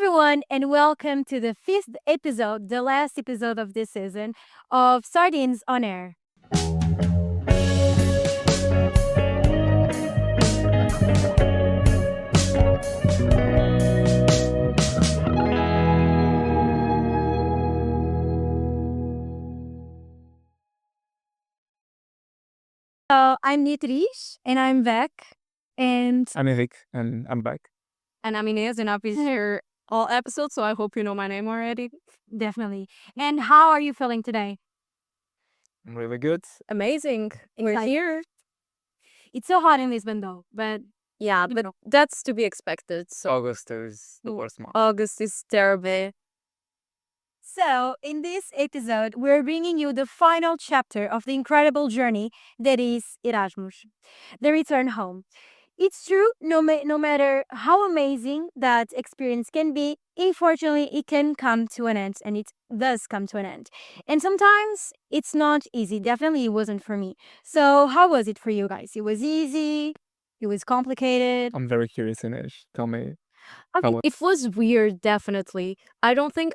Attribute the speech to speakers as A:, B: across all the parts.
A: everyone, and welcome to the fifth episode, the last episode of this season of Sardines on Air. I'm Beatriz, and I'm back. And
B: I'm Eric, and I'm back.
C: And I'm Inez, and I've been here all episodes, so I hope you know my name already.
A: definitely. And how are you feeling today?
B: I'm really good.
C: Amazing. We're
A: Excited.
C: here.
A: It's so hot in Lisbon, though, but
C: Yeah,
A: you
C: but
A: know.
C: that's to be expected. So
B: August is the worst month.
C: August is terrible.
A: So, in this episode, we're bringing you the final chapter of the incredible journey that is Erasmus, the return home. It's true, no matter how amazing that experience can be, unfortunately, it can come to an end, and it does come to an end. And sometimes it's not easy. Definitely, it wasn't for me. So, how was it for you guys? It was easy, it was complicated.
B: I'm very curious, Inish. Tell me.
C: I
B: How
C: mean, it was weird, definitely. I don't think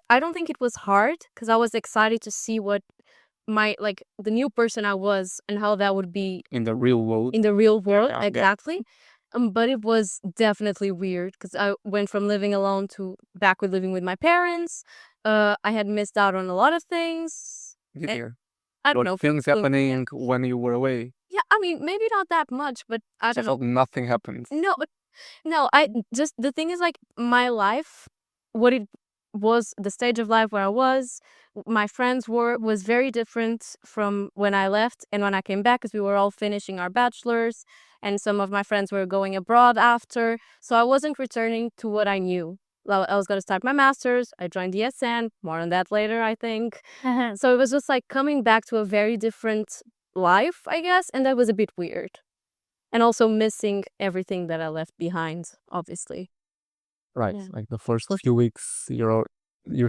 C: it was hard because I was excited to see what the new person I was and how that would be
B: in the real world?
C: in the real world.
B: Yeah.
C: Exactly. But it was definitely weird because I went from living alone to back with living with my parents. I had missed out on a lot of things.
B: Did
C: Eh,
B: you?
C: I don't
B: What
C: know.
B: things happening when you were away?
C: Yeah, I mean, maybe not that much, but I
B: I
C: don't know.
B: felt nothing happened.
C: No, I just the thing is like my life, what it was, the stage of life where I was, my friends was very different from when I left and when I came back because we were all finishing our bachelors and some of my friends were going abroad after. So I wasn't returning to what I knew. Well, I was going to start my master's. I joined the ESN, more on that later, I think. So it was just like coming back to a very different life, I guess, and that was a bit weird. And also missing everything that I left behind, obviously.
B: Right.
A: Yeah.
B: Like the first few weeks, you're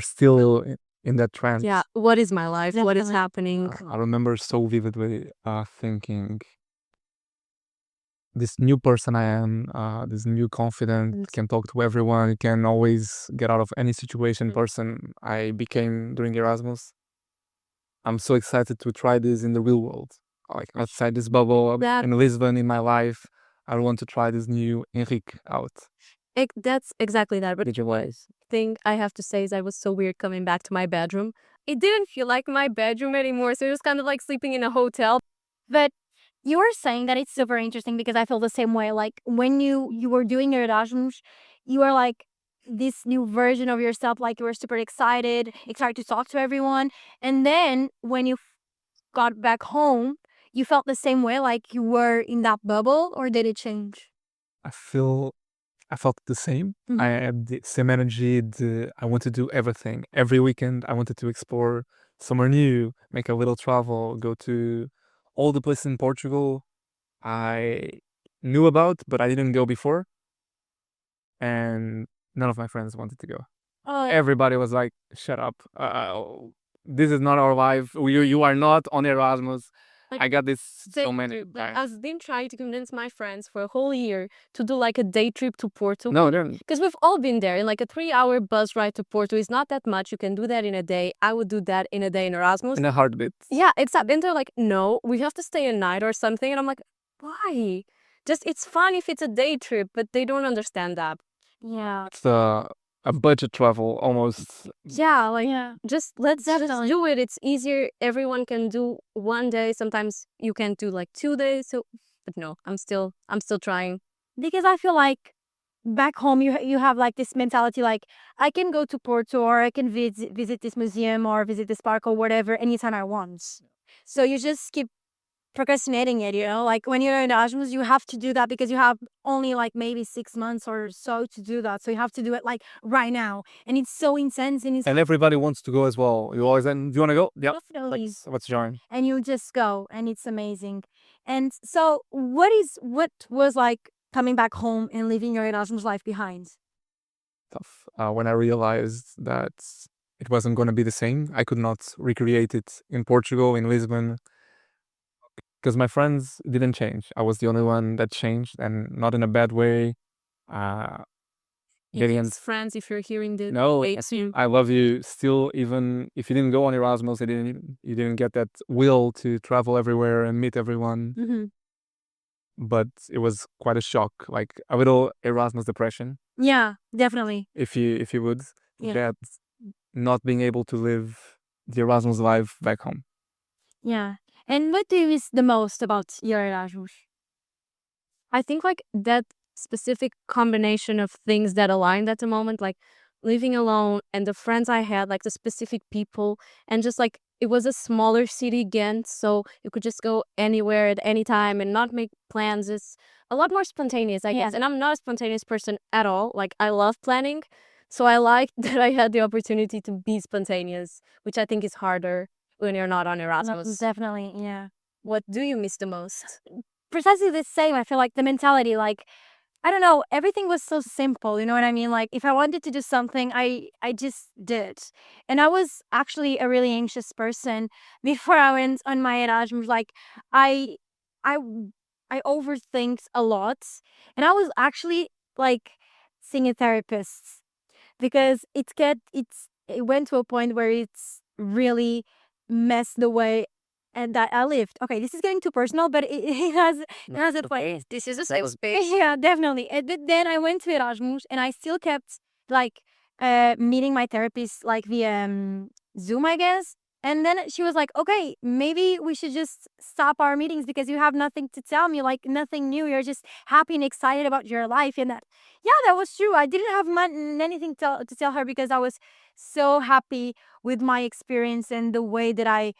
B: still in that trance.
C: Yeah, what is my life? What is
A: Definitely.
C: happening?
B: I remember so vividly thinking, this new person I am, this new confident, can talk to everyone, can always get out of any situation person I became during Erasmus. I'm so excited to try this in the real world. Like outside this bubble in Lisbon in my life, I want to try this new Henrique out.
C: That's exactly that. But
B: Did you was?
C: thing I have to say is I was so weird coming back to my bedroom. It didn't feel like my bedroom anymore, so it was kind of like sleeping in a hotel.
A: But you were saying that it's super interesting because I feel the same way. Like when you were doing your Erasmus, you were like this new version of yourself. Like you were super excited to talk to everyone. And then when you got back home, you felt the same way. Like you were in that bubble, or did it change?
B: I felt the same.
A: Mhm.
B: I had the same energy. I want to do everything. Every weekend, I wanted to explore somewhere new, make a little travel, go to all the places in Portugal I knew about, but I didn't go before. And none of my friends wanted to go.
A: Oh,
B: Everybody was like, "Shut up! This is not our life. You are not on Erasmus."
C: Like,
B: I got this so
C: Say-
B: many
C: I've
B: times.
C: been trying to convince my friends for a whole year to do like a day trip to Porto.
B: No, then
C: Because we've all been there. And like a 3-hour bus ride to Porto is not that much. You can do that in a day. I would do that in a day in Erasmus.
B: in a heartbeat.
C: Yeah, exactly. And they're like, no, we have to stay a night or something. And I'm like, why? Just it's fun if it's a day trip, but they don't understand that.
A: yeah.
B: It's a budget travel almost.
C: Yeah, like
A: Yeah.
C: just let's just
A: Definitely.
C: do it. It's easier. Everyone can do one day. Sometimes you can do like 2 days. So, but no, I'm still trying.
A: Because I feel like back home you have like this mentality like I can go to Porto or I can visit this museum or visit this park or whatever anytime I want. So you just keep procrastinating it, like when you're in Erasmus you have to do that because you have only like maybe 6 months or so to do that, so you have to do it like right now, and it's so intense and it's
B: And everybody wants to go as well. You always, do you want to go? Yeah.
A: definitely,
B: Let's join.
A: and you just go and it's amazing. And so what was like coming back home and leaving your Erasmus life behind?
B: Tough. When I realized that it wasn't going to be the same, I could not recreate it in Portugal, in Lisbon, because my friends didn't change. I was the only one that changed, and not in a bad way. Uh,
C: Thanks, friends, if you're hearing this.
B: No,
C: Hates you.
B: I love you still, even if you didn't go on Erasmus, you didn't get that will to travel everywhere and meet everyone.
A: Mm-hmm.
B: But it was quite a shock, like a little Erasmus depression,
A: Yeah, definitely.
B: if you would,
A: Yeah.
B: that not being able to live the Erasmus life back home.
A: Yeah. And what do you miss the most about your Erasmus?
C: I think like that specific combination of things that aligned at the moment, like living alone and the friends I had, like the specific people, and just like it was a smaller city again, so you could just go anywhere at any time and not make plans. It's a lot more spontaneous, I guess. And I'm not a spontaneous person at all. Like I love planning, so I like that I had the opportunity to be spontaneous, which I think is harder when you're not on Erasmus.
A: Definitely, yeah.
C: What do you miss the most?
A: Precisely the same. I feel like the mentality, like, I don't know, everything was so simple, you know what I mean? Like if I wanted to do something, I just did. And I was actually a really anxious person before I went on my Erasmus. Like I I I overthinked a lot. And I was actually like seeing a therapist because it went to a point where it's really messed the way and that I lived. Okay, this is getting too personal, but it has a place.
C: This is a safe space.
A: Yeah, definitely. But then I went to Erasmus and I still kept like meeting my therapist like via Zoom, I guess. And then she was like, okay, maybe we should just stop our meetings because you have nothing to tell me, like nothing new. You're just happy and excited about your life. And that, yeah, that was true. I didn't have anything to tell her because I was so happy with my experience and the way that I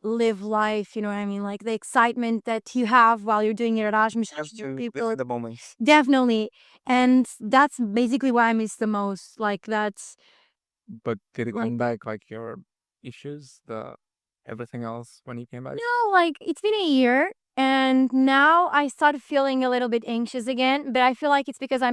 A: live life. You know what I mean? Like the excitement that you have while you're doing your Erasmus. People,
B: the moment.
A: definitely. And that's basically what I miss the most. Like that's
B: But did it
A: like
B: come back, like your issues, the everything else when you came back?
A: no, like it's been a year and now I started feeling a little bit anxious again, but I feel like it's because I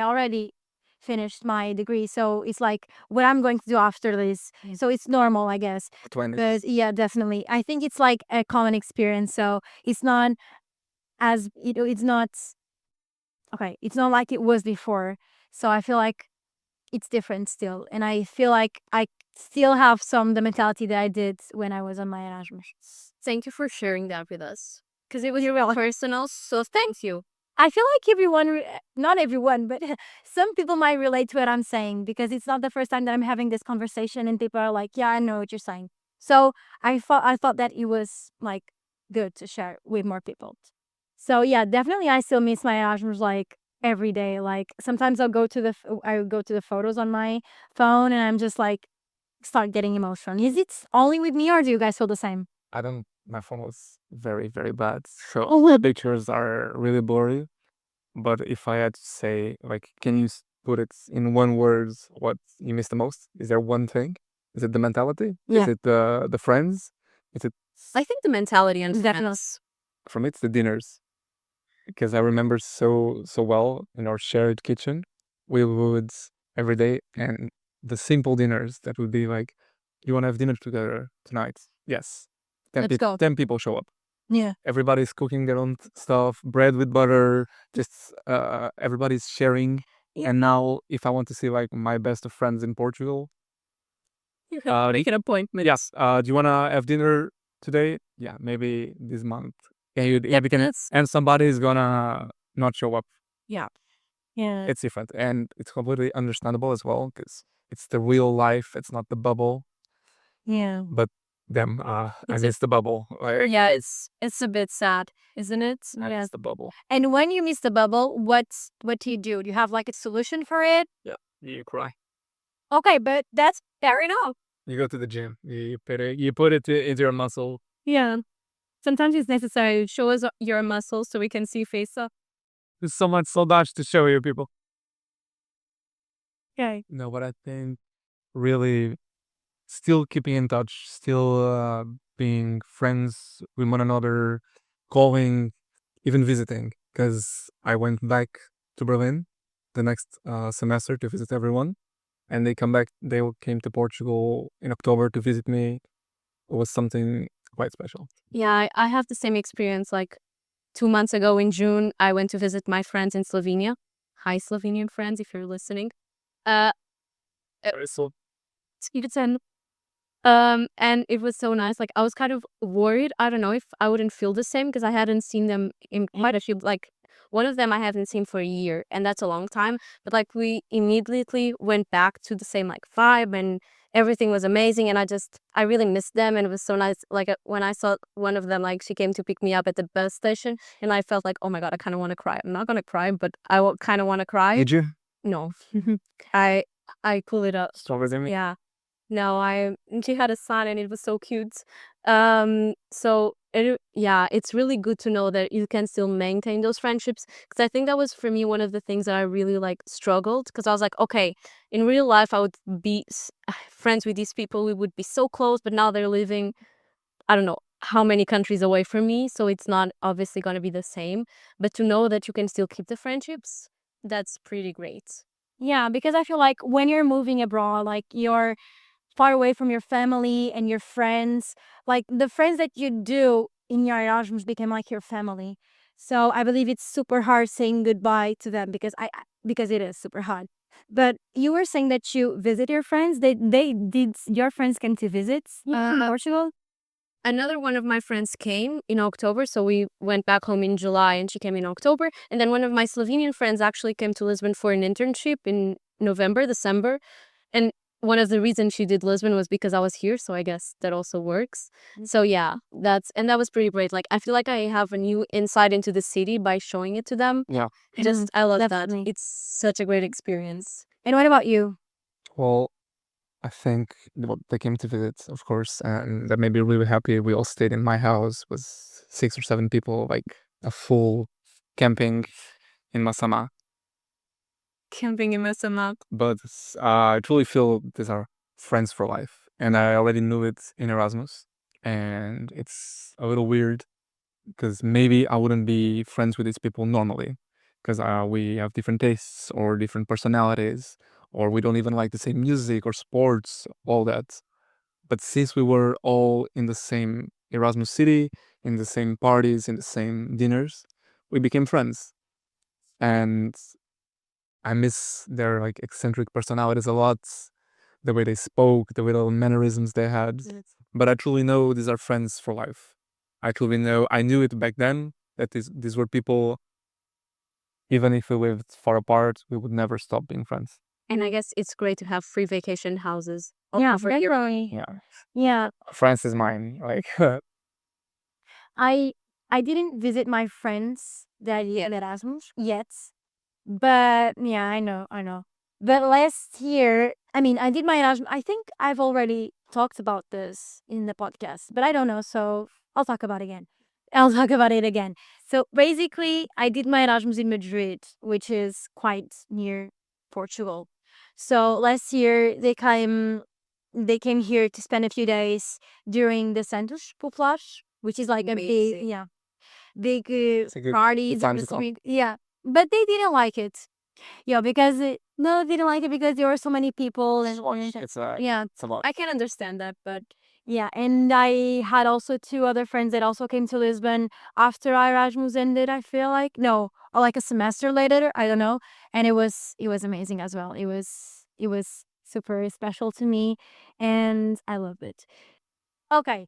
A: already finished my degree. So it's like what I'm going to do after this. So it's normal, I guess.
B: 20s.
A: But yeah, definitely. I think it's like a common experience. So it's not it's not okay. It's not like it was before. So I feel like it's different still. And I feel like I still have the mentality that I did when I was on my Erasmus.
C: Thank you for sharing that with us. Because it was real personal, so thank you.
A: I feel like everyone, not everyone, but some people might relate to what I'm saying because it's not the first time that I'm having this conversation and people are like, yeah, I know what you're saying. So I thought that it was like good to share with more people. So yeah, definitely I still miss my Erasmus like every day. Like sometimes I go to the photos on my phone and I'm just like start getting emotional. Is it only with me or do you guys feel the same?
B: I don't. My phone was very, very bad. So
A: Oh,
B: pictures are really blurry. But if I had to say, like, can you put it in one word what you miss the most? Is there one thing? Is it the mentality?
A: Yeah.
B: Is it the friends? Is it
C: I think the mentality and
A: Definitely.
C: friends.
B: for me? It's the dinners because I remember so well in our shared kitchen. We would every day and the simple dinners that would be like, you want to have dinner together tonight? Yes.
C: Let's go.
B: 10 people show up.
A: Yeah.
B: Everybody's cooking their own stuff, bread with butter, just everybody's sharing.
A: Yeah.
B: And now, if I want to see like my best of friends in Portugal,
C: You have to make an appointment.
B: yes, do you want to have dinner today? Yeah, maybe this month. Yeah, we can.
C: Yes.
B: And somebody is gonna not show up.
C: Yeah.
A: Yeah.
B: It's different, and it's completely understandable as well because it's the real life. It's not the bubble.
A: Yeah.
B: But them, I
C: It's a-
B: miss the bubble. Like,
C: Yeah, it's a bit sad, isn't it?
B: I
A: Yes.
B: miss the bubble.
A: And when you miss the bubble, what do you do? Do you have like a solution for it?
B: Yeah, you cry.
A: Okay, but that's fair enough.
B: You go to the gym. You put it into your muscle.
C: Yeah. Sometimes it's necessary to show us your muscles so we can see face up.
B: There's so much to show you, people.
A: Okay.
B: No, but I think really still keeping in touch, still being friends with one another, calling, even visiting. Because I went back to Berlin the next semester to visit everyone, and they came to Portugal in October to visit me. It was something quite special.
C: Yeah, I have the same experience. Like 2 months ago in June, I went to visit my friends in Slovenia. Hi, Slovenian friends, if you're listening. Uh,
B: So
C: Sweden. And it was so nice. Like I was kind of worried. I don't know if I wouldn't feel the same because I hadn't seen them in quite a few. Like one of them I haven't seen for a year, and that's a long time. But like we immediately went back to the same like vibe, and everything was amazing. And I really missed them, and it was so nice. Like when I saw one of them, like she came to pick me up at the bus station, and I felt like, oh my god, I kind of want to cry. I'm not gonna cry, but I kind of want to cry.
B: did you?
C: No, I I pull it up.
B: Stronger than me?
C: Yeah. No, she had a son and it was so cute. Yeah, it's really good to know that you can still maintain those friendships because I think that was for me one of the things that I really like struggled because I was like, okay, in real life I would be friends with these people, we would be so close, but now they're living, I don't know how many countries away from me, so it's not obviously going to be the same. But to know that you can still keep the friendships, that's pretty great.
A: Yeah, because I feel like when you're moving abroad, like you're far away from your family and your friends, like the friends that you do in your Erasmus become like your family. So I believe it's super hard saying goodbye to them because because it is super hard. But you were saying that you visit your friends. They did your friends came to visit Portugal?
C: Another one of my friends came in October, so we went back home in July and she came in October. And then one of my Slovenian friends actually came to Lisbon for an internship in November, December. And one of the reasons she did Lisbon was because I was here, so I guess that also works. So yeah, that was pretty great. Like I feel like I have a new insight into the city by showing it to them.
B: Yeah.
C: I love
A: Definitely.
C: that. It's such a great experience.
A: And what about you?
B: Well, I think they came to visit, of course, and that made me really happy. We all stayed in my house with 6 or 7 people, like a full camping in Masama.
C: Camping in Masamak.
B: But I truly feel these are friends for life, and I already knew it in Erasmus, and it's a little weird because maybe I wouldn't be friends with these people normally because we have different tastes or different personalities, or we don't even like the same music or sports, all that. But since we were all in the same Erasmus city, in the same parties, in the same dinners, we became friends. And I miss their like eccentric personalities a lot, the way they spoke, the little mannerisms they had. But I truly know these are friends for life. I truly know I knew it back then that these were people, even if we lived far apart, we would never stop being friends.
C: And I guess it's great to have free vacation houses.
A: Yeah,
C: over here.
A: definitely.
B: Yeah.
A: Yeah,
B: France is mine. Like
A: I I didn't visit my friends that in Erasmus yet, but yeah, I know. But last year, I mean, I did my Erasmus. I think I've already talked about this in the podcast, but I don't know, so I'll talk about it again. I'll talk about it again. So basically, I did my Erasmus in Madrid, which is quite near Portugal. So last year they came here to spend a few days during the Santos Popular, which is like a big,
C: Amazing.
A: yeah, big
B: it's a good
A: parties on
B: time
A: the
B: to come.
A: street. Yeah, but they didn't like it. Yeah, because no, they didn't like it because there were so many people and
B: It's
A: yeah,
B: it's a lot.
C: I can understand that, but
A: yeah. And I had also two other friends that also came to Lisbon after Erasmus ended. I feel like no, or like a semester later. I don't know. And it was amazing as well. It was super special to me, and I love it. Okay.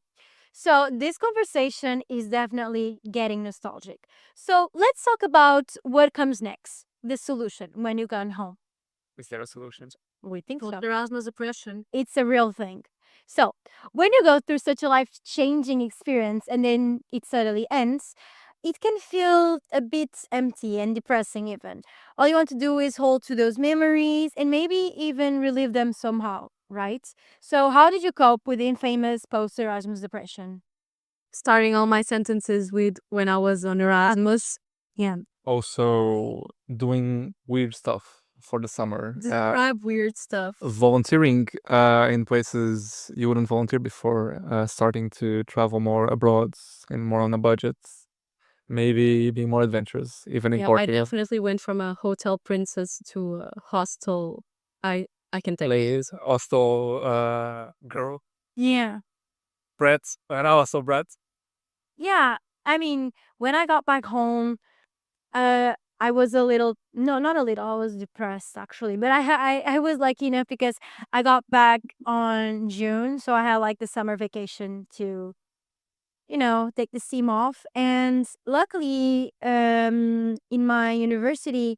A: So this conversation is definitely getting nostalgic. So let's talk about what comes next. The solution when you go home.
B: Is there a solution?
A: We think so.
C: Erasmus depression.
A: It's a real thing. So when you go through such a life changing experience and then it suddenly ends, it can feel a bit empty and depressing, even. All you want to do is hold to those memories and maybe even relive them somehow, right? So, how did you cope with the infamous post Erasmus depression?
C: Starting all my sentences with when I was on Erasmus.
A: Yeah.
B: Also doing weird stuff for the summer.
C: Describe weird stuff.
B: Volunteering in places you wouldn't volunteer before, starting to travel more abroad and more on a budget. Maybe being more adventurous, even in
C: Yeah, I
B: Portugal.
C: definitely went from a hotel princess to a hostel. I can take.
B: Ladies, hostel girl,
A: Yeah.
B: Brett, and also Brett.
A: Yeah. I mean, when I got back home, I was a little, no, not a little, I was depressed actually. But I was lucky enough because I got back on June. So I had like the summer vacation to, take the steam off. And luckily, in my university,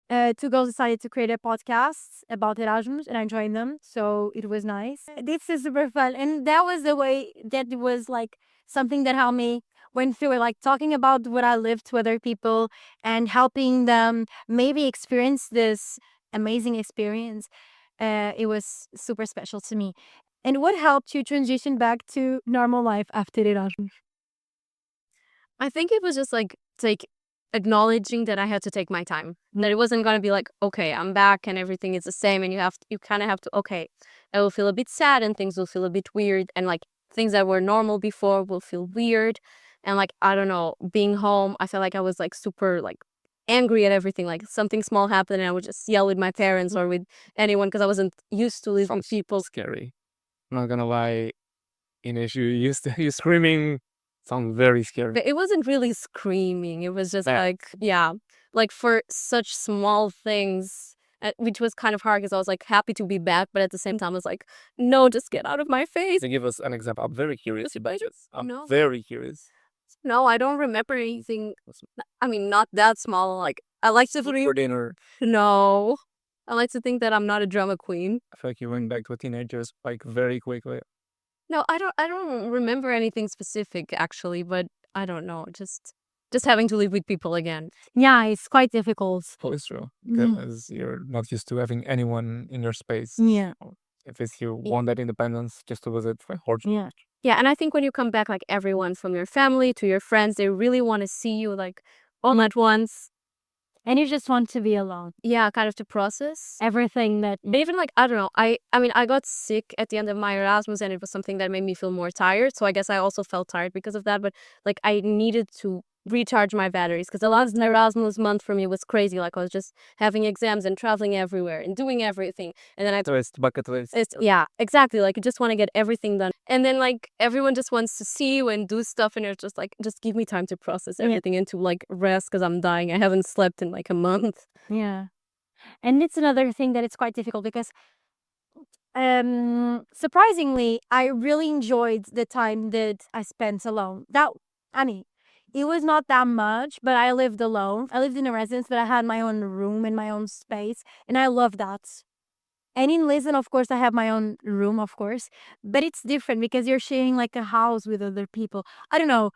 A: two girls decided to create a podcast about Erasmus, and I joined them. So it was nice. This is super fun. And that was the way that it was like something that helped me went through it, like talking about what I lived to other people and helping them maybe experience this amazing experience. It was super special to me. And what helped you transition back to normal life after Erasmus?
C: I think it was just like acknowledging that I had to take my time. That it wasn't gonna be like, okay, I'm back and everything is the same, and you kind of have to, okay, I will feel a bit sad and things will feel a bit weird, and like things that were normal before will feel weird, and like I don't know, being home, I felt like I was like super like angry at everything. Like something small happened and I would just yell with my parents or with anyone because I wasn't used to live with people.
B: Scary. I'm not gonna lie. Ines, you screaming sounds very scary.
C: But it wasn't really screaming. It was just
B: Yeah.
C: like, yeah, like for such small things, which was kind of hard because I was like happy to be back, but at the same time, I was like, no, just get out of my face.
B: Can you give us an example? I'm very curious about this. I'm
C: No.
B: very curious.
C: No, I don't remember anything. I mean, not that small. Like, I like to
B: For dinner.
C: No. I like to think that I'm not a drama queen.
B: I feel like you went back to a teenager like very quickly.
C: No, I don't remember anything specific actually, but I don't know. Just having to live with people again.
A: Yeah, it's quite difficult.
B: Oh, it's true.
A: Mm.
B: Because you're not used to having anyone in your space.
A: Yeah.
B: If it's you want that independence just to visit for hard.
A: Yeah.
C: Yeah, and I think when you come back, like everyone from your family to your friends, they really want to see you like all at once.
A: And you just want to be alone.
C: Yeah, kind of to process.
A: Everything that
C: But even like, I don't know, I mean, I got sick at the end of my Erasmus and it was something that made me feel more tired. So I guess I also felt tired because of that. But like, I needed to recharge my batteries because the last Erasmus month for me was crazy. Like, I was just having exams and traveling everywhere and doing everything. And then
B: Bucket list.
C: yeah, exactly. Like, you just want to get everything done. And then, like, everyone just wants to see you and do stuff. And it's just like, just give me time to process everything and to like rest because I'm dying. I haven't slept in like a month.
A: Yeah. And it's another thing that it's quite difficult because surprisingly, I really enjoyed the time that I spent alone. It was not that much, but I lived alone. I lived in a residence, but I had my own room and my own space, and I love that. And in Lisbon, of course, I have my own room, of course, but it's different because you're sharing like a house with other people. I don't know.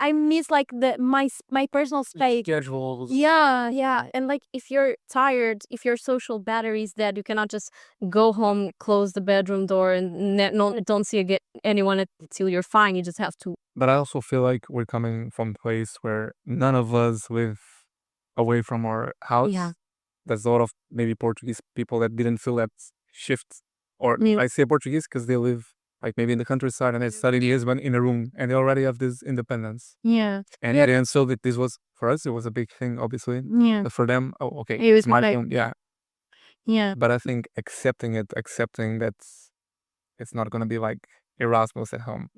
A: I miss like my personal space.
B: Schedules.
C: Yeah. And like if you're tired, if your social battery's dead, you cannot just go home, close the bedroom door, and don't see anyone until you're fine. You just have to.
B: But I also feel like we're coming from a place where none of us live away from our house.
C: Yeah.
B: There's a lot of maybe Portuguese people that didn't feel that shift. Or
C: Yeah.
B: I say Portuguese because they live like maybe in the countryside and they study in Lisbon in a room and they already have this independence.
A: Yeah.
B: And yeah, and so that this was for us, it was a big thing, obviously.
A: Yeah.
B: But for them, oh, okay,
A: It was
B: it's my
A: like-
B: phone, yeah.
A: Yeah.
B: But I think accepting that it's not gonna be like Erasmus at home.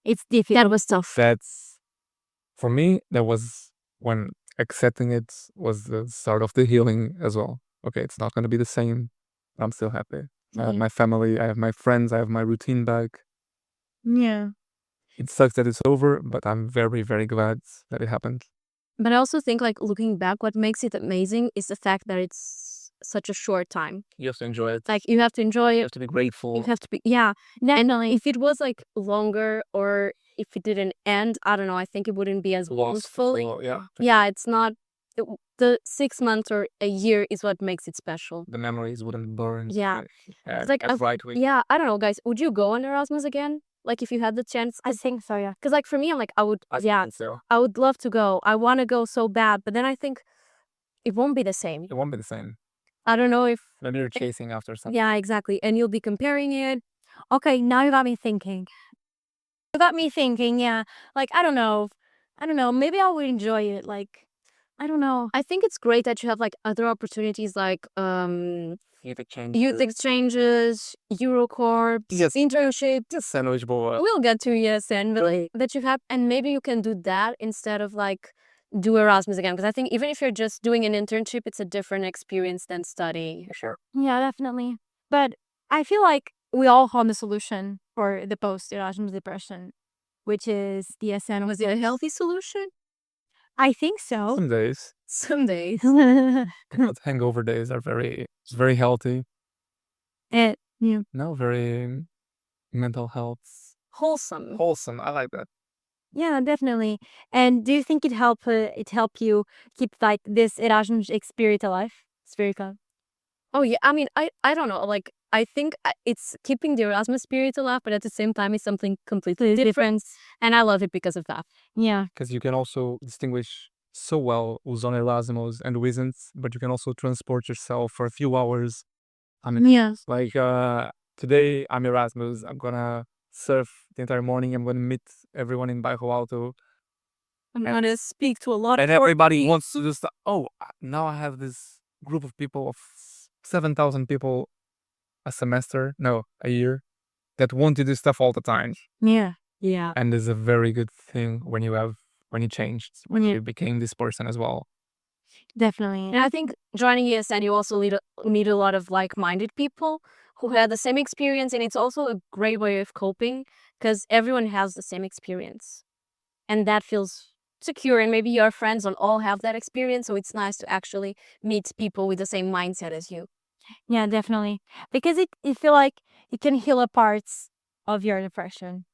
A: It's difficult.
C: That was tough.
B: That's for me. That was when accepting it was the start of the healing as well. Okay, it's not gonna be the same. I'm still happy. I have my family. I have my friends. I have my routine back.
A: Yeah.
B: It sucks that it's over, but I'm very, very glad that it happened.
C: But I also think like looking back, what makes it amazing is the fact that it's such a short time.
B: You have to enjoy it.
C: Like you have to enjoy
B: You
C: it.
B: have to be grateful.
C: You have to be, yeah. And if it was like longer or if it didn't end, I don't know, I think it wouldn't be as wonderful.
B: Well, yeah.
C: Yeah, it's not, the 6 months or a year is what makes it special.
B: The memories wouldn't burn.
C: Yeah.
B: Yeah,
C: It's like
B: that's right.
C: Yeah, I don't know, guys. Would you go on Erasmus again? Like if you had the chance?
A: I think so, yeah.
C: Because like for me, I'm like, I would
B: think so.
C: I would love to go. I want to go so bad, but then I think it won't be the same.
B: It won't be the same.
C: I don't know if.
B: Then you're chasing after something.
C: Yeah, exactly. And you'll be comparing it.
A: Okay, now you got me thinking. Yeah. Like, I don't know. Maybe I would enjoy it. Like, I don't know.
C: I think it's great that you have like other opportunities like youth exchanges, Eurocorps,
B: Yes.
C: internship.
B: Just sandwich bowl.
C: We'll get to ESN, but that you have, and maybe you can do that instead of like do Erasmus again, because I think even if you're just doing an internship, it's a different experience than studying.
B: Sure.
A: Yeah, definitely. But I feel like we all found the solution for the post-Erasmus depression, which is the ESN.
C: Was it a healthy solution?
A: I think so.
B: Some days,
C: Some days.
B: but hangover days are it's very healthy.
A: Yeah.
B: No, very mental health.
C: Wholesome.
B: Wholesome. I like that.
A: Yeah, definitely. And do you think it help you keep like this Erasmus spirit alive? It's very cool.
C: Oh yeah, I mean, I don't know. Like, I think it's keeping the Erasmus spirit alive, but at the same time, it's something completely different, and I love it because of that.
A: Yeah.
B: Because you can also distinguish so well who's on Erasmus and who isn't, but you can also transport yourself for a few hours. I mean,
A: Yes.
B: like today I'm Erasmus. I'm gonna surf the entire morning. I'm gonna meet everyone in Bairro Alto.
C: I'm gonna speak to a lot
B: And
C: of
B: everybody wants to do stuff. Oh, now I have this group of people of 7,000 people a semester, no, a year, that want to do stuff all the time.
A: Yeah.
C: Yeah.
B: And it's a very good thing when you changed, when you became this person as well.
A: Definitely.
C: And I think joining ESN, you also meet a lot of like-minded people who had the same experience, and it's also a great way of coping because everyone has the same experience, and that feels secure. And maybe your friends don't all have that experience, so it's nice to actually meet people with the same mindset as you.
A: Yeah, definitely. Because it feel like it can heal a parts of your depression,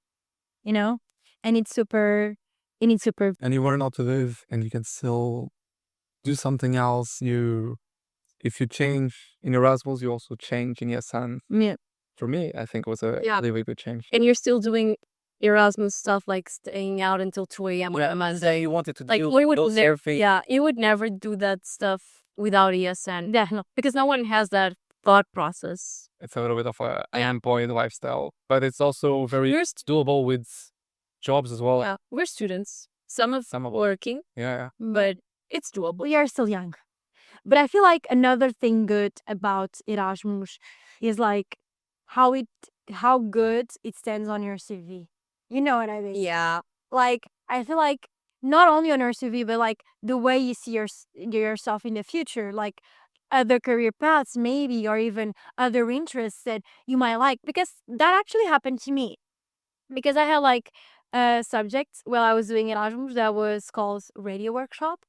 A: you know? And it's super
B: And you learn how to live, and you can still do something else. If you change in Erasmus, you also change in ESN.
A: yeah.
B: For me, I think it was a
C: Yeah.
B: really good change.
C: And you're still doing Erasmus stuff, like staying out until 2 a.m.
B: On Monday, you wanted to
C: Like,
B: do
C: we would
B: those
C: never,
B: surfing.
C: yeah, you would never do that stuff without ESN.
A: Yeah, no.
C: Because no one has that thought process.
B: It's a little bit of a unemployed lifestyle, but it's also very doable with jobs as well.
C: Yeah, we're students. Some of working,
B: Yeah.
C: but it's doable.
A: We are still young. But I feel like another thing good about Erasmus is like how good it stands on your CV. You know what I mean?
C: Yeah.
A: Like I feel like not only on your CV, but like the way you see yourself in the future, like other career paths maybe, or even other interests that you might like. Because that actually happened to me. Because I had like a subject while I was doing Erasmus that was called radio workshop.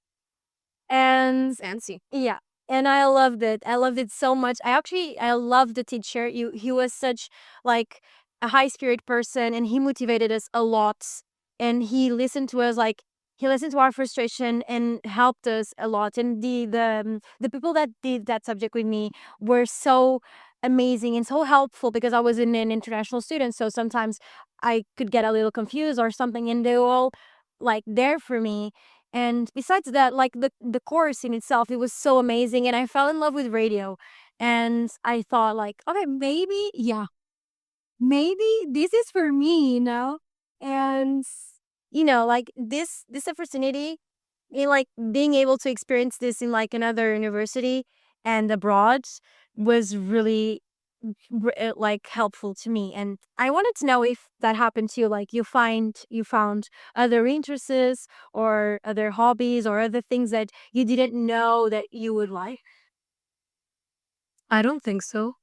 A: And
C: Fancy.
A: yeah, and I loved it. I loved it so much. I loved the teacher. He was such like a high spirit person, and he motivated us a lot. And he listened to us, like he listened to our frustration and helped us a lot. And the people that did that subject with me were so amazing and so helpful because I was an international student. So sometimes I could get a little confused or something, and they were all like there for me. And besides that, like the course in itself, it was so amazing, and I fell in love with radio. And I thought like, okay, maybe this is for me, you know? And like this opportunity in like being able to experience this in like another university and abroad was really like helpful to me. And I wanted to know if that happened to you, like you found other interests or other hobbies or other things that you didn't know that you would like.
C: I don't think so.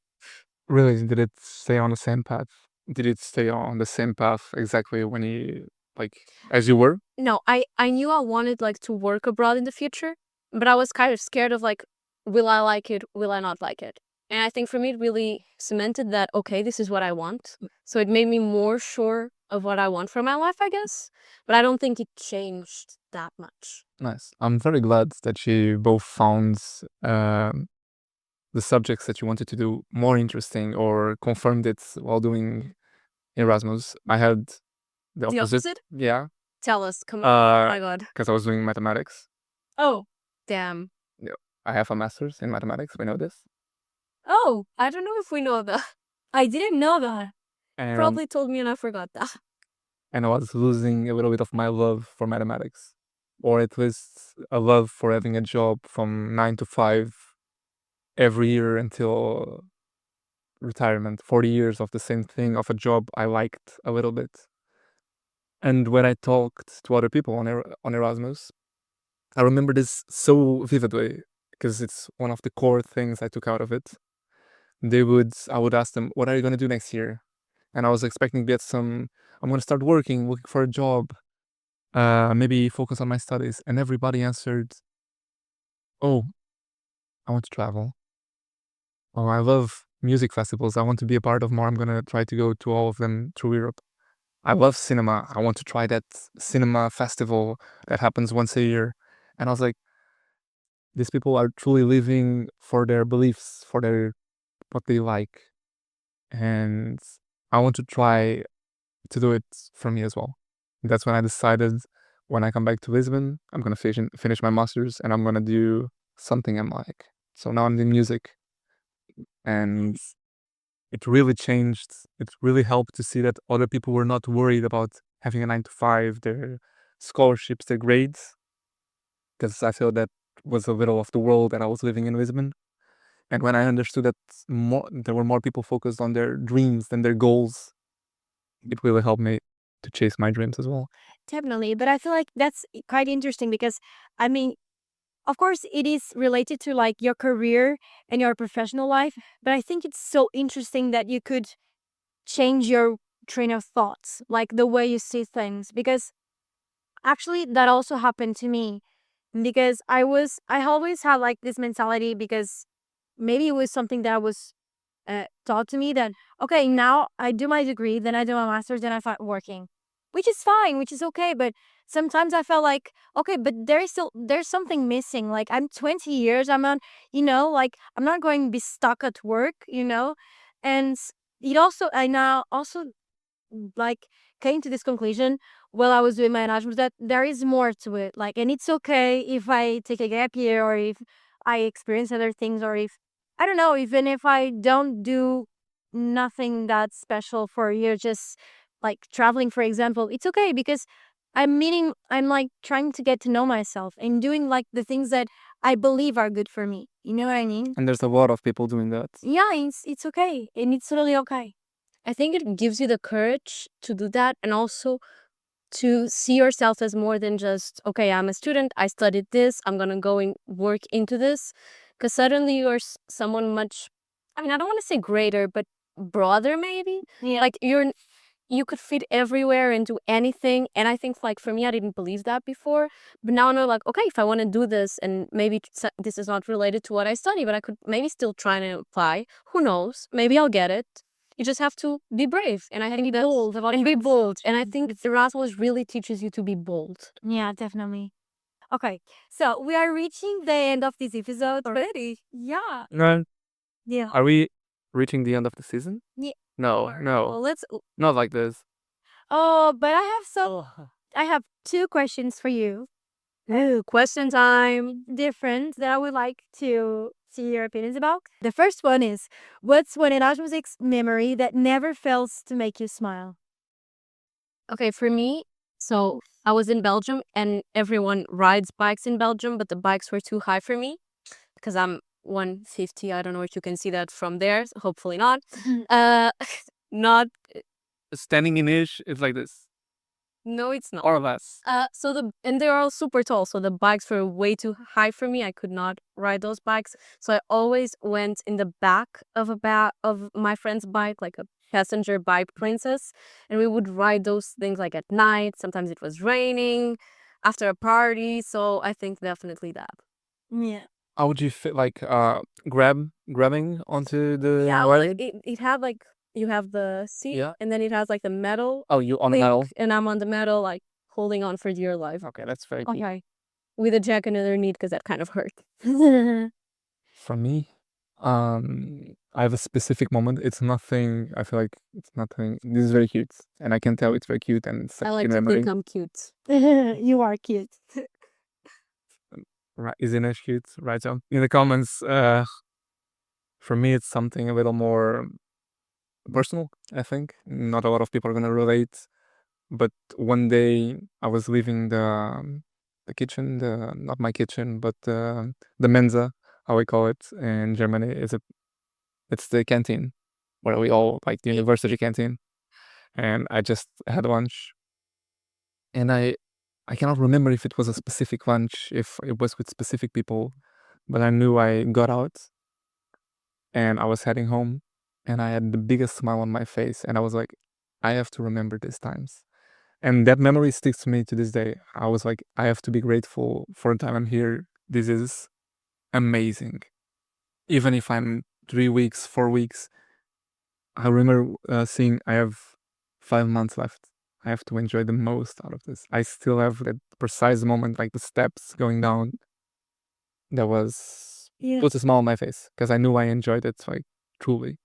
B: Really, did it stay on the same path? Did it stay on the same path exactly when you like as you were?
C: No, I knew I wanted like to work abroad in the future, but I was kind of scared of like, will I like it? Will I not like it? And I think for me, it really cemented that, okay, this is what I want. So it made me more sure of what I want for my life, I guess. But I don't think it changed that much.
B: Nice. I'm very glad that you both found the subjects that you wanted to do more interesting or confirmed it while doing Erasmus. I had the
C: The
B: opposite.
C: opposite?
B: Yeah.
C: Tell us, come on. Oh my God.
B: Because I was doing mathematics.
C: Oh, damn.
B: Yeah. I have a master's in mathematics. We know this.
C: Oh, I don't know if we know that.
A: I didn't know that.
B: And,
C: Probably told me and I forgot that.
B: and I was losing a little bit of my love for mathematics, or at least a love for having a job from 9 to 5 every year until retirement. 40 years of the same thing, of a job I liked a little bit. And when I talked to other people on Erasmus, I remember this so vividly because it's one of the core things I took out of it. I would ask them, what are you going to do next year? And I was expecting to get I'm going to start working, looking for a job, maybe focus on my studies. And everybody answered, oh, I want to travel. Oh, I love music festivals. I want to be a part of more. I'm going to try to go to all of them through Europe. I love cinema. I want to try that cinema festival that happens once a year. And I was like, these people are truly living for their beliefs, for what they like. And I want to try to do it for me as well. That's when I decided when I come back to Lisbon, I'm going to finish my master's and I'm going to do something I'm like. So now I'm doing music, and it really changed. It really helped to see that other people were not worried about having a 9 to 5, their scholarships, their grades, because I feel that was a little of the world that I was living in Lisbon. And when I understood that there were more people focused on their dreams than their goals, it really helped me to chase my dreams as well.
A: Definitely. But I feel like that's quite interesting because, I mean, of course, it is related to like your career and your professional life. But I think it's so interesting that you could change your train of thoughts, like the way you see things. Because actually, that also happened to me. Because I always had like this mentality because maybe it was something that was taught to me that, okay, now I do my degree, then I do my master's, then I start working, which is fine, which is okay. But sometimes I felt like, okay, but there's something missing. Like I'm 20 years, I'm on, like I'm not going to be stuck at work. And it also, I now also like came to this conclusion while I was doing my Erasmus that there is more to it. Like, and it's okay if I take a gap year or if I experience other things or if I don't know, even if I don't do nothing that special for a year, just like traveling, for example, it's okay because I'm like trying to get to know myself and doing like the things that I believe are good for me. You know what I mean?
B: And there's a lot of people doing that.
A: Yeah, it's okay. And it's totally okay.
C: I think it gives you the courage to do that, and also to see yourself as more than just, okay, I'm a student, I studied this, I'm gonna go and work into this. Because suddenly you're someone much, I mean, I don't want to say greater, but broader maybe.
A: Yeah.
C: Like you could fit everywhere and do anything. And I think, like, for me, I didn't believe that before. But now I know, like, okay, if I want to do this, and maybe this is not related to what I study, but I could maybe still try to apply. Who knows? Maybe I'll get it. You just have to be brave. And I think be bold about and be bold. And I think Erasmus really teaches you to be bold.
A: Yeah, definitely. Okay, so we are reaching the end of this episode already. Yeah.
B: No,
A: Yeah.
B: are we reaching the end of the season?
A: Yeah.
B: No,
A: Well,
B: no,
A: let's.
B: not like this.
A: Oh, but I have two questions for you.
C: Ooh, question time.
A: Different that I would like to see your opinions about. The first one is, what's one Erasmus memory that never fails to make you smile?
C: Okay, for me, so I was in Belgium and everyone rides bikes in Belgium, but the bikes were too high for me because I'm 150. I don't know if you can see that from there. Hopefully not. uh, not.
B: Standing in ish is like this,
C: No, it's not.
B: or less.
C: And they're all super tall, so the bikes were way too high for me. I could not ride those bikes, so I always went in the back of of my friend's bike, like a passenger bike princess, and we would ride those things like at night. Sometimes it was raining, after a party. So I think definitely that.
A: Yeah.
B: How would you fit grabbing onto the
C: Yeah, well,
B: ride?
C: it had like, you have the seat,
B: Yeah.
C: and then it has like the metal
B: Oh, you on the
C: link,
B: metal?
C: and I'm on the metal, like holding on for dear life.
B: Okay, that's very cool.
C: Okay, with a jacket underneath because that kind of hurt.
B: For me, I have a specific moment. It's nothing. I feel like it's nothing. This is very cute, and I can tell it's very cute, and it's
C: I
B: a
C: like to
B: memory.
C: think I'm cute.
A: You are cute.
B: Right? Isn't it cute? Write down in the comments. For me, it's something a little more personal. I think not a lot of people are gonna relate. But one day I was leaving the kitchen, the not my kitchen, but the Mensa, how we call it in Germany, it's the canteen where we all like the university canteen. And I just had lunch, and I cannot remember if it was a specific lunch, if it was with specific people, but I knew I got out and I was heading home and I had the biggest smile on my face and I was like, I have to remember these times. And that memory sticks to me to this day. I was like, I have to be grateful for the time I'm here. This is amazing. Even if I'm 3 weeks, 4 weeks, I remember seeing I have 5 months left. I have to enjoy the most out of this. I still have that precise moment, like the steps going down. That was put a smile on my face because I knew I enjoyed it, like truly.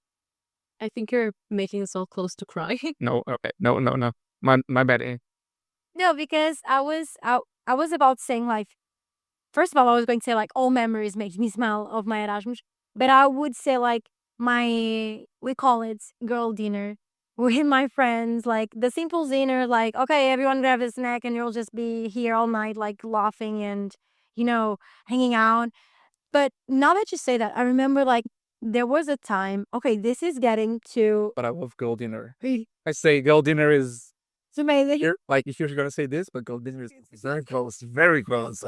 C: I think you're making us all close to crying.
B: No, okay, no. My bad.
A: No, because I was about saying like, first of all, I was going to say like all memories makes me smile of my Erasmus, but I would say like my, we call it girl dinner with my friends, like the simple dinner, like okay, everyone grab a snack and you'll just be here all night, like laughing and hanging out. But now that you say that, I remember like there was a time. Okay, this is getting to.
B: But I love girl dinner.
A: Really?
B: I say girl dinner is
A: It's amazing.
B: here. Like if you're gonna say this, but girl dinner is very close, very close.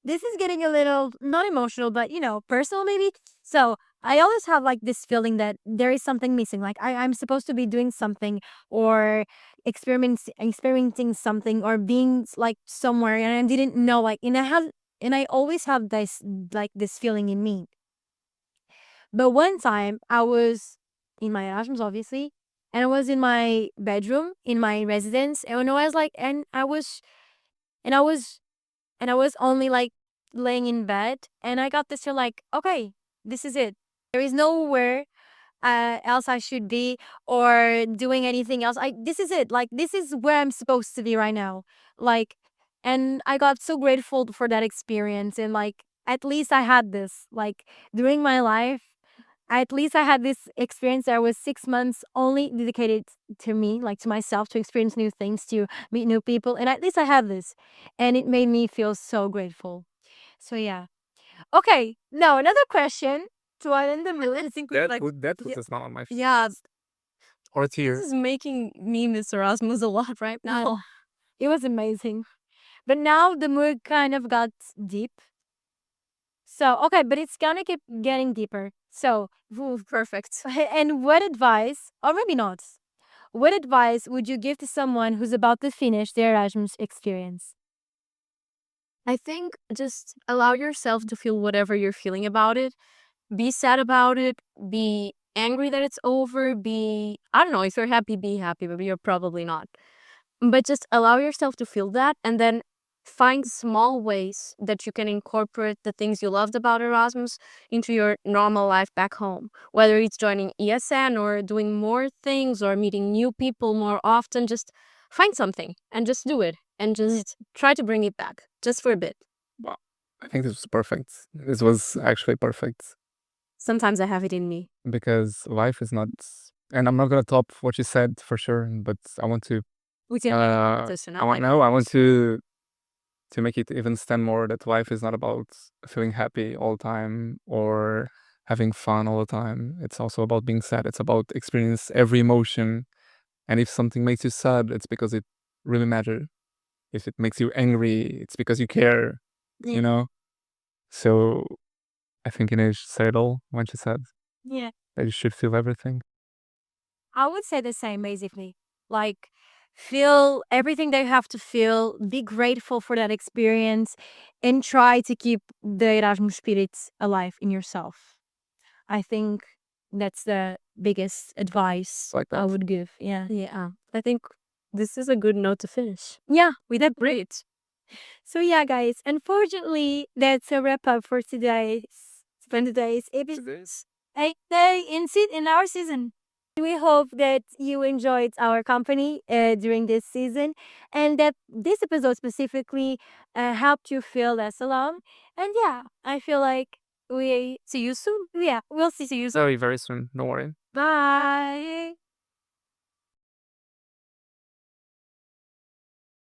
A: This is getting a little not emotional, but personal maybe. So I always have like this feeling that there is something missing. Like I'm supposed to be doing something or experimenting something or being like somewhere and I didn't know like and I always have this feeling in me. But one time I was in my Erasmus obviously and I was in my bedroom in my residence and I was like and I was and I was only like laying in bed and I got this feel like, okay, this is it. There is nowhere else I should be or doing anything else. This is it. Like this is where I'm supposed to be right now. Like, and I got so grateful for that experience and like at least I had this. Like during my life, at least I had this experience that was 6 months only dedicated to me, like to myself, to experience new things, to meet new people. And at least I had this. And it made me feel so grateful. So yeah. Okay. Now another question to end the mood. I think we like
B: That puts a smile on my face.
C: Yeah,
B: Or a
C: this
B: tear.
C: is making me miss Erasmus a lot right now.
A: Oh, it was amazing. But now the mood kind of got deep. So okay, but it's gonna keep getting deeper. So
C: Perfect.
A: and what advice, or maybe not, what advice would you give to someone who's about to finish their Erasmus experience?
C: I think just allow yourself to feel whatever you're feeling about it. Be sad about it. Be angry that it's over. I don't know, if you're happy, be happy, but you're probably not. But just allow yourself to feel that and then find small ways that you can incorporate the things you loved about Erasmus into your normal life back home. Whether it's joining ESN or doing more things or meeting new people more often, just find something and just do it and just try to bring it back just for a bit.
B: Wow. I think this was perfect. This was actually perfect
C: Sometimes I have it in me.
B: because life is not. And I'm not gonna top what you said for sure, but I want to.
C: We can
B: I want to make it even stand more that life is not about feeling happy all the time or having fun all the time. It's also about being sad. It's about experience every emotion. And if something makes you sad, it's because it really matters. If it makes you angry, it's because you care, you know? So I think Inês said it all when she said
A: Yeah.
B: that you should feel everything.
A: I would say the same basically. Like feel everything that you have to feel, be grateful for that experience, and try to keep the Erasmus spirit alive in yourself. I think that's the biggest advice
B: Like
A: I
B: that.
A: would give. Yeah.
C: Yeah, I think this is a good note to finish.
A: Yeah.
C: With that, great.
A: So yeah, guys, unfortunately, that's a wrap up for today's episode. In our season. We hope that you enjoyed our company during this season and that this episode specifically helped you feel less alone. And yeah, I feel like we
C: See you soon.
A: we'll see you soon.
B: Very, very soon. Don't worry.
A: Bye.